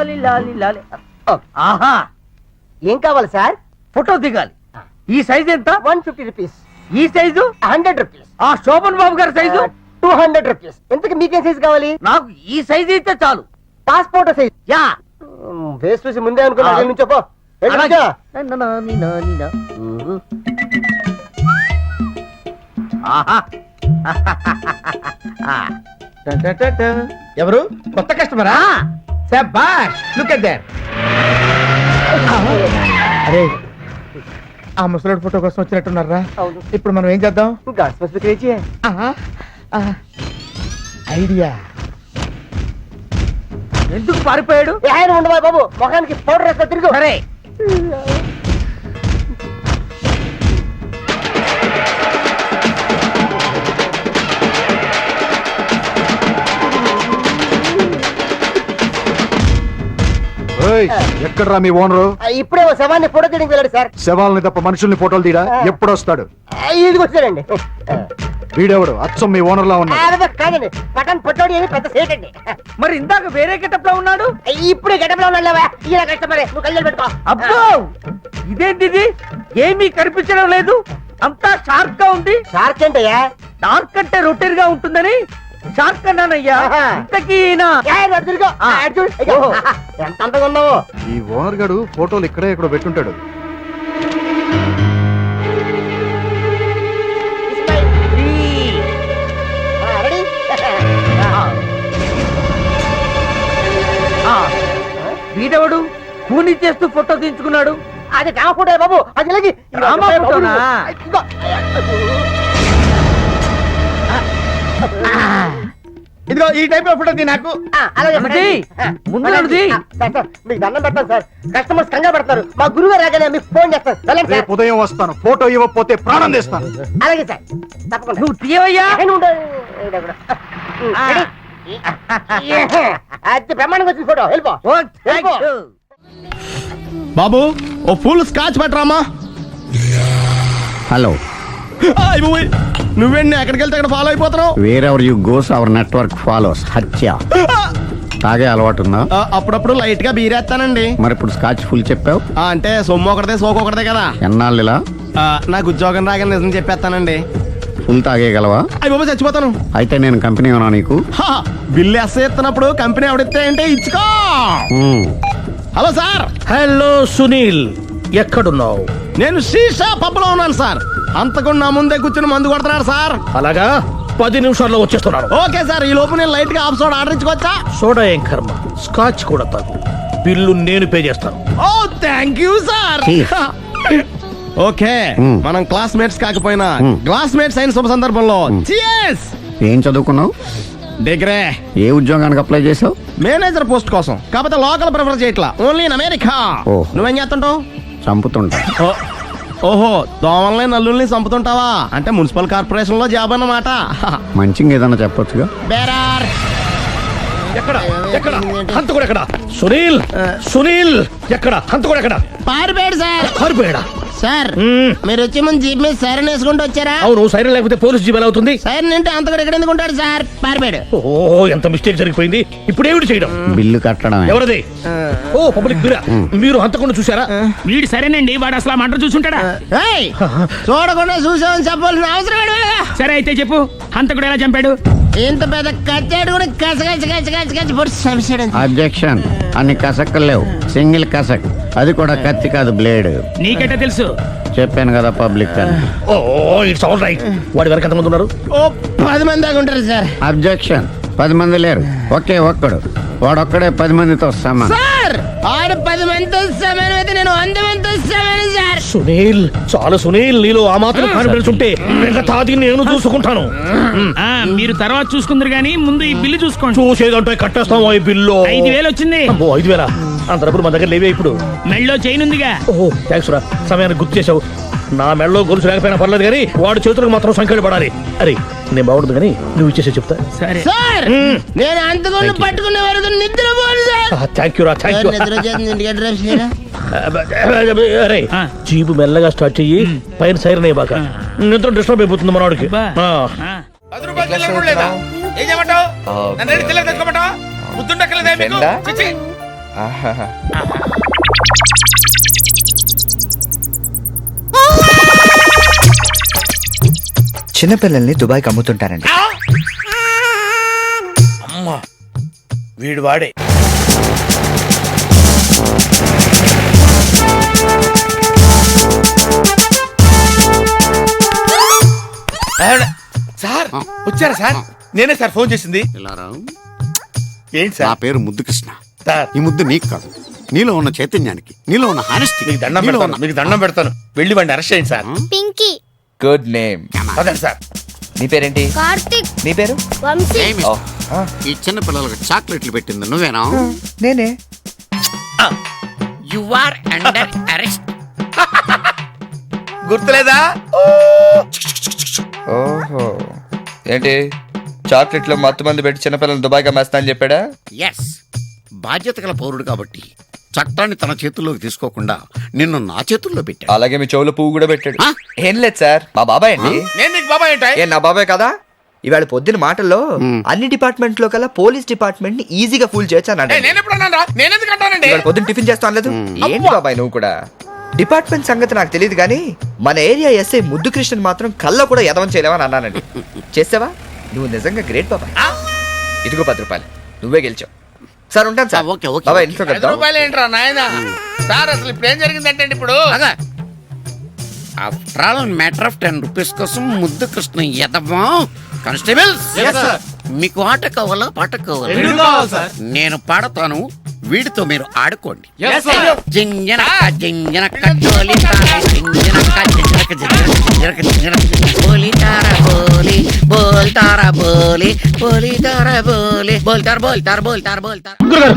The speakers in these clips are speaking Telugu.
లాలి లాలి లాలి. ఆహా, ఏం కావాలి సార్? ఫోటో దిగాలి. ఈ సైజ్ ఎంత? 150 రూపీస్. ఈ సైజు 100 రూపీస్. ఆ శోభన్ బాబు గారి సైజు 200 రూపీస్. ఇంతకు మీకేం సైజ్ కావాలి? నాకు ఈ సైజ్ అయితే చాలు. Passport size. యా, ఫేస్ చూసి ముందే అనుకున్నా. నుంచోపో. అలాగే. ఆహా. ఎవరు? కొత్త కస్టమరా? శభాష్, లుక్ ఎట్ దట్. అరే, ఆ ముసలోడి ఫోటో కోసం వచ్చినట్టున్నారా? ఇప్పుడు మనం ఏం చేద్దాం? ఐడియా. ఎందుకు పారిపోయాడు? ఆయన ఉండవా బాబు, మొఖానికి పౌడర్ వేస్తా తిరుగు. సరే. ఎక్కడ్రా మీ ఓనరు? ఇప్పుడే ఓ శవాన్ని ఫోటో తీయడానికి వెళ్ళాడు సార్. శవాలని తప్ప మనుషుల్ని ఫోటోలు తీయడా? ఎప్పుడు వస్తాడు? ఇది వచ్చాడండి. వీడెవడు? అచ్చం మీ ఓనర్ లా ఉన్నాడు. కాదండి, పట్టణ్ పొట్టోడి అని పెద్ద సేట్ అండి. మరి ఇందాక వేరే గెటప్ లో ఉన్నాడు, ఇప్పుడే గెటప్ లో ఉన్నాడు. ఈయన కష్టపడే, నువ్వు కళ్ళు పెట్టుకో. అబ్బో, ఇదేంటిది? ఏమీ కనిపించడం లేదు, అంతా షార్ప్ గా ఉంది. షార్క్ ఏంటయ్యా? డార్క్ అంటే రొటీన్ గా ఉంటుందని షార్క్ అన్నానయ్యా. ఇంతకీ ఎంత అంతగా ఉన్నావు? ఈ ఓనర్ గడు ఫోటోలు ఇక్కడే ఇక్కడ పెట్టుంటాడు. వీడెవడు కూని చేస్తూ ఫోటో తీయించుకున్నాడు? అది రామ ఫోటో బాబు. అది రామ ఫోటోనా? ఇదిగో ఈ టైప్ లో ఫోటో నాకు. ముందు మీకు దండం పెడతాను సార్. కస్టమర్స్ కంగారు పడతారు. మా గురువు గారు రాగానే మీకు ఫోన్ చేస్తాను. రేపు ఉదయం వస్తాను. ఫోటో ఇవ్వకపోతే ప్రాణం తీస్తాను. అలాగే సార్, తప్పకుండా. నువ్వు తీయవయ్యా. అది బ్రహ్మాండంగా వచ్చింది ఫోటో. వెళ్ళిపో. బాబు, ఓ ఫుల్ స్కాచ్ పెట్టరామా. హలో, నువ్వేండి ఎక్కడికి వెళ్తే అక్కడ ఫాలో అయిపోతున్నావు? Wherever you goes our network follows. హత్య. తాగే అలవాటు ఉందా? అప్పుడప్పుడు లైట్ గా బీరేస్తానండి. మరి ఇప్పుడు స్కాచ్ ఫుల్ చెప్పావు అంటే సొమ్ము ఒకటిదే సోకు ఒకటిదే కదా. ఎన్నాళ్ళు ఇలా? నాకు ఉద్యోగం రాగానే నిజం చెప్పేస్తానండి. ఫుల్ తాగేయగలవా? అయ్యి బాబు, చచ్చిపోతాను. అయితే నేను కంపెనీ ఉన్నా నీకు? బిల్లు ఎస్ ఎత్తున్నప్పుడు కంపెనీ ఎవడితే అంటే ఇచ్చుకో. Hello sir. హలో సునీల్, ఎక్కడున్నావు? నేను శీషా పబ్లో ఉన్నాను సార్. అంతకుండా నా ముందే కూర్చుని మందు కొడుతున్నాడు సార్. అలాగా, 10 నిమిషాల్లో వచ్చేస్తున్నాను. Okay sir. ఈ లోపు నేను లైట్ గా హాఫ్ సోడా ఆర్డర్ ఇచ్చుకోవచ్చా? సోడా ఏం కర్మ, స్కాచ్ కూడా తాగు. బిల్లు నేను పే చేస్తాను. ఓ థ్యాంక్ యూ సార్. ఓకే, మనం క్లాస్మేట్స్ కాకపోయినా క్లాస్మేట్స్ అయిన శుభ సందర్భంలో cheers. ఏం చదువుకున్నావు? డిగ్రీ. ఏ ఉద్యోగానికి అప్లై చేసావు? మేనేజర్ పోస్ట్ కోసం. కాకపోతే లోకల్ ప్రిఫర్ చేయట్లా, ఓన్లీ ఇన్ అమెరికా. నువ్వేం చేస్తుంటావు? చంపుతుంటా. ఓహో, దోమల్ని నల్లుల్ని చంపుతుంటావా? అంటే మున్సిపల్ కార్పొరేషన్ లో జాబ్ అన్నమాట. మంచిగా ఏదన్నా చెప్పొచ్చుగా. బేరార్. ఎక్కడ ఎక్కడ హంతకుడు? ఎక్కడ సునీల్? సునీల్ ఎక్కడ? హంతకుడు ఎక్కడ? పారిపోయాడు సార్. పారిపోయాడా? సార్, మీరు వచ్చే ముందు జీప్ మీద సైరన్ వేసుకుంటూ వచ్చారా? అవును, సైరన్ లేకపోతే పోలీస్ జీప్ ఎలా అవుతుంది? సైరన్ అంటే అంతకుడు ఎక్కడ ఎందుకు ఉంటాడు సార్? పారిపోయాడు. ఓ, ఎంత మిస్టేక్ జరిగిపోయింది. ఇప్పుడు ఏమిటి చేయడం? బిల్లు కట్టడం. ఎవరది? ఓ, పబ్లిక్ బిరా. మీరు హంతకుండా చూసారా? వీడు సరేనండి, వాడు అసలు మంట చూసుంటాడా? చూడకుండా చూసామని చెప్పాల్సిన అవసరం లేదు. సరే అయితే చెప్పు, హంతకుడు ఎలా చంపాడు? ఇంత పెద్ద కచ్చాడు కూడా కసగచ్చి. అబ్జెక్షన్. అన్ని కసక్కలు లేవు, సింగిల్ కసక్. అది కూడా కత్తి కాదు, బ్లేడ్. నీకెట్టా తెలుసు? చెప్పాను కదా పబ్లిక్ అని. ఓ, ఇట్స్ ఆల్ రైట్. వాడి వరకు ఎంతమంది ఉన్నారు? ఓ 10 మంది దాకా ఉంటారు సార్. అబ్జెక్షన్. 10 మంది లేరు, ఒకే ఒక్కడు. వాడొక్కడే 10 మందితో సమానం. సార్, ఆడు 10 మందితో సమానం అయితే నేను 100 మందితో సమానం సార్. సునీల్, చాలు సునీల్, నీలో ఆ మాత్రం కాన్ఫిడెన్స్ ఉంటే మిగతాది నేను చూసుకుంటాను. మీరు తర్వాత చూసుకుందరు గానీ ముందు ఈ బిల్లు చూసుకోండి. చూసేదంటే కట్టేస్తాం. ఈ బిల్లు 5,000 వచ్చింది. 5,000? అంత డబ్బులు మన దగ్గర లేవే ఇప్పుడు. మెళ్ళో చైన్ ఉందిగా. ఓహో, థ్యాంక్స్ రా, సమయానికి గుర్తు చేసావు. నా మెళ్ళలో గొలుసు లేకపోయినా పర్లేదు కానీ వాడి చేతులకు మాత్రం సంఖ్యలు పడాలి. అరే, నేను బాగుండదు కానీ నువ్వు ఇచ్చేసే చెప్తా. సరే సార్, నేను అంతకుండా పట్టుకునే వరకు నిద్రపోను సార్. థ్యాంక్ యూ రా, థ్యాంక్ యూ. అరే, జీపు మెల్లగా స్టార్ట్ చెయ్యి, పైన సైరన్ అయ్యి బాగా. నిద్ర డిస్టర్బ్ అయిపోతుంది మనవాడికి. చిన్నపిల్లల్ని దుబాయ్కి అమ్ముతుంటారండి. అమ్మా వీడు వాడే. సార్ వచ్చారా సార్? నేనే సార్ ఫోన్ చేసింది. ఏంటి నా సార్? పేరు ముద్దు కృష్ణ. సార్ ఈ ముద్దు నీకు కాదు, నీలో ఉన్న చైతన్యానికి, నీలో ఉన్న హానెస్టీ. మీకు దండం పెడతాను, మీకు దండం పెడతాను. వెళ్ళి వాడిని అరెస్ట్ చేయండి సార్. Pinky, good name. అదండి సార్. నీ పేరేంటి? కార్తిక్, నీ పేరు? వంశీ. ఈ చిన్న పిల్లలకు చాక్లెట్లు పెట్టింది నువ్వేనా? నేనే. You are under arrest. గుర్తులేదా? ఓహో, ఏంటి చాక్లెట్లో మత్తు మంది పెట్టి చిన్నపిల్లలు దుబాయ్కి అమ్మేస్తా అని చెప్పాడా? ఎస్, బాధ్యత గల పౌరుడు కాబట్టి చట్టాన్ని తన చేతుల్లోకి తీసుకోకుండా నిన్ను నా చేతుల్లో పెట్టాడు. అలాగే మీ చెవులో పువ్వు కూడా పెట్టాడు. ఆ? ఏం లేదు సార్, మా బాబాయ్ అండి. నేను నీకు బాబాయ్ ఏంటాయ్? ఏ నా బాబాయ్ కదా? ఇవాళ పొద్దున మాటల్లో అన్ని డిపార్ట్మెంట్ లో కల్లా పోలీస్ డిపార్ట్మెంట్ ని ఈజీగా ఫుల్ చేయొచ్చు అన్నాడు. నేను ఎప్పుడు అన్నాను రా? నేనెందుకు అంటానండి? ఇవాళ పొద్దున టిఫిన్ చేస్తా అనలేదు? ఏంటి బాబాయ్ నువ్వు కూడా? డిపార్ట్మెంట్ సంగతి నాకు తెలియదు కానీ మన ఏరియా ఎస్ఐ ముద్దు కృష్ణ మాత్రం కల్లో కూడా ఎదవం చేయలేవని అన్నానండి. చేసావా? నువ్వు నిజంగా గ్రేట్ బాబాయ్. ఇదిగో 10 రూపాయలు, నువ్వే గెలిచావు. సార్ ఉంటాను సార్. Okay, okay. బాబాయ్ ఇంట్లో 5 కలుద్దాం. రూపాయలు ఏంట్రా నాయనా? సార్ అసలు ఇప్పుడు ఏం జరిగిందంటే ఇప్పుడు after all matter of 10 rupees కోసం ముద్దు కృష్ణ ఎదవా. కానిస్టేబుల్స్, మీకు ఆట కావాలా పాట కావాలా? నేను పాడతాను, వీడితో మీరు ఆడుకోండి. జింజనక జింజనక జోలితార, జింజనక జింజనక జింజనక జింజనక బోలితార బోలి బోల్తార బోలి బోలితార బోలి బోల్తార బోల్తార బోల్తార బోల్తార. గురుగారు,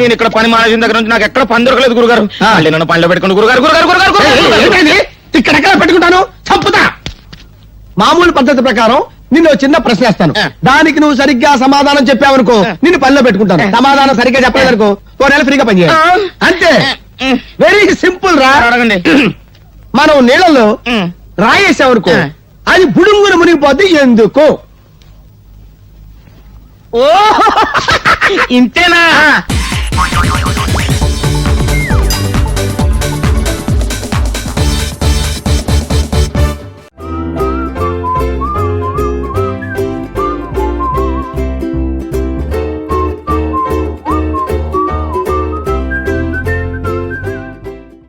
నేను ఇక్కడ పని మానేసిన దగ్గర నుంచి నాకు ఎక్కడ పని దొరకలేదు గురుగారు. మళ్ళీ నన్ను పనిలో పెట్టుకుని గురుగారు గురుగారు గురుగారు ఇక్కడెక్కడ పెట్టుకుంటాను, చంపుతా. మామూలు పద్ధతి ప్రకారం నిన్ను చిన్న ప్రశ్న వేస్తాను, దానికి నువ్వు సరిగ్గా సమాధానం చెప్పావనుకో నిన్ను పనిలో పెట్టుకుంటాను. సమాధానం సరిగ్గా చెప్పలేదనుకో 4 నెలలు ఫ్రీగా పనిచేయాలి. అంతే, వెరీ సింపుల్ రా. అడగండి. మనం నీళ్ళలో రాయేసామనుకో అది బుడుంగున మునిగిపోద్ది. ఎందుకు? ఓ ఇంతేనా?